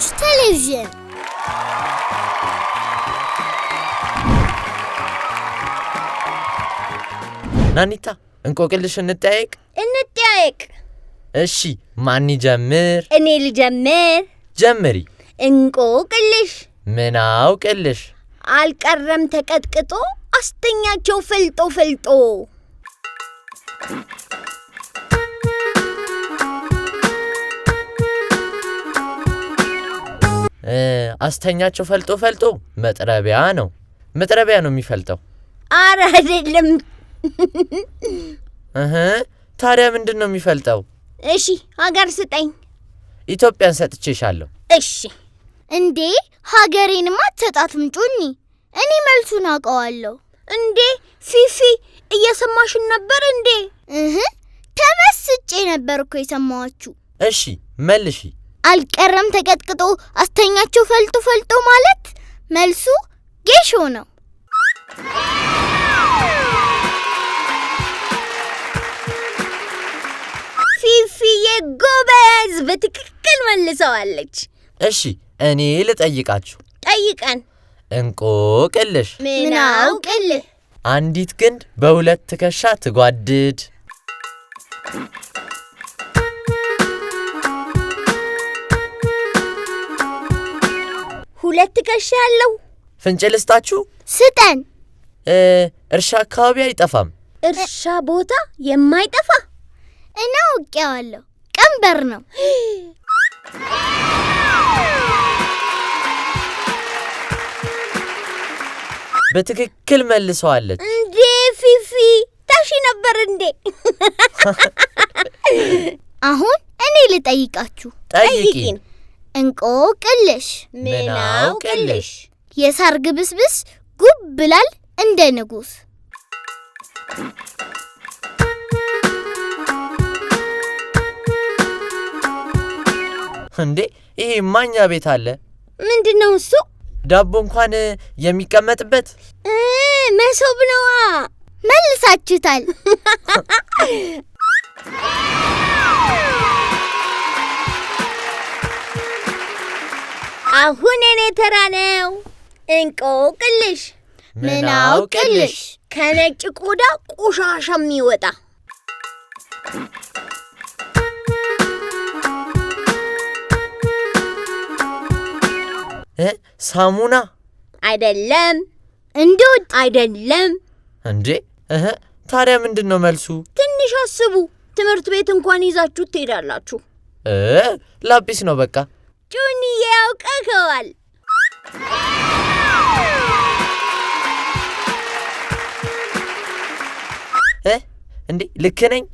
ልጆች ቴሌቪዥን ናኒታ እንቆቅልሽ እንጠያየቅ። እሺ ማን ይጀምር? እኔ ልጀምር። ጀምሪ። እንቆቅልሽ ምን አውቅልሽ? አልቀረም ተቀጥቅጦ አስተኛቸው ፈልጦ አስተኛቸው ፈልጦ መጥረቢያ ነው የሚፈልጠው። ኧረ አይደለም። ታዲያ ምንድነው የሚፈልጠው? እሺ ሀገር ስጠኝ። ኢትዮጵያን ሰጥቼሻለሁ። እሺ እንዴ ሀገሬንማ አትሰጣትም ጩኒ። እኔ መልሱን አውቀዋለሁ። እንዴ ፊፊ እየሰማሽን ነበር እንዴ? ተመስጬ ነበር እኮ የሰማችሁ። እሺ መልሺ። አልቀረም ተቀጥቅጦ አስተኛቸው ፈልጦ ማለት መልሱ ጌሾ ነው። ፊፊዬ ጎበዝ፣ በትክክል መልሰዋለች። እሺ እኔ ልጠይቃችሁ። ጠይቀን። እንቆቅልሽ ምን አውቅልህ? አንዲት ግንድ በሁለት ትከሻ ትጓድድ። ሁለት ትከሻ ያለው ፍንጭ ልስጣችሁ? ስጠን። እርሻ አካባቢ አይጠፋም። እርሻ ቦታ የማይጠፋ እና አውቄዋለሁ። ቀንበር ነው። በትክክል መልሰዋለች። እንዴ ፊፊ ታሺ ነበር እንዴ? አሁን እኔ ልጠይቃችሁ። ጠይቂን። እንቆቅልሽ ምን አውቅልሽ? የሳር ግብስብስ ጉብ ብላል እንደ ንጉስ። እንዴ ይሄ ማኛ ቤት አለ። ምንድነው እሱ? ዳቦ እንኳን የሚቀመጥበት መሶብ ነዋ። መልሳችሁታል። አሁን እኔ ተራ ነው። እንቆቅልሽ ምን አውቅልሽ? ከነጭ ቆዳ ቆሻሻ የሚወጣ ሳሙና አይደለም። እንዶድ አይደለም። እንዴ ታዲያ ምንድነው መልሱ? ትንሽ አስቡ። ትምህርት ቤት እንኳን ይዛችሁ ትሄዳላችሁ። ላጲስ ነው በቃ። ጩኒዬ ያውቀዋል። እንዴ ልክ ነኝ?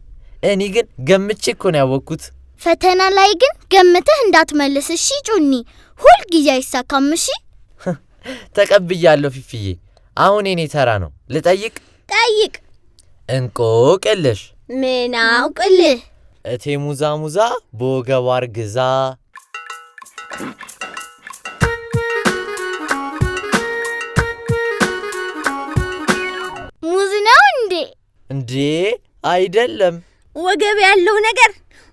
እኔ ግን ገምቼ እኮ ነው ያወቅኩት። ፈተና ላይ ግን ገምተህ እንዳትመልስ እሺ ጩኒ። ሁል ጊዜ አይሳካም እሺ። ተቀብያለሁ ፊፊዬ። አሁን እኔ ተራ ነው። ልጠይቅ? ጠይቅ። እንቆቅልሽ ምን አውቅልህ? እቴ ሙዛ በወገቧ አርግዛ። ሙዝ ነው እንዴ? እንዴ አይደለም። ወገብ ያለው ነገር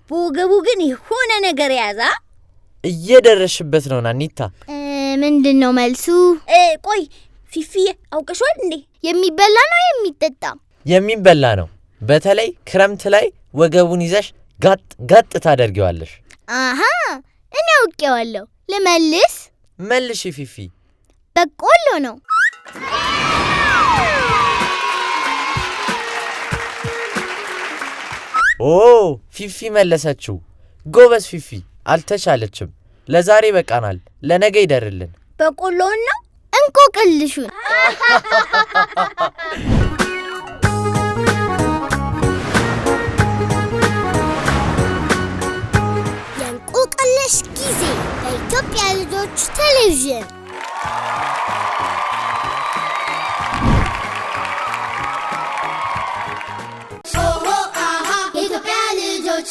በወገቡ ግን የሆነ ነገር ያዛ። እየደረሽበት ነው ናኒታ። ምንድነው መልሱ? ቆይ ፊፊዬ አውቀሽዋል እንዴ? የሚበላ ነው የሚጠጣ? የሚበላ ነው። በተለይ ክረምት ላይ ወገቡን ይዘሽ ጋጥ ታደርጊዋለሽ። እኔ አውቄዋለሁ። ልመልስ? መልሽ ፊፊ። በቆሎ ነው። ፊፊ መለሰችው። ጎበዝ ፊፊ። አልተቻለችም። ለዛሬ በቃናል። ለነገ ይደርልን። በቆሎውን ነው እንቆቅልሹን። የእንቆቅልሽ ጊዜ በኢትዮጵያ ልጆች ቴሌቪዥን። የኢትዮጵያ ልጆች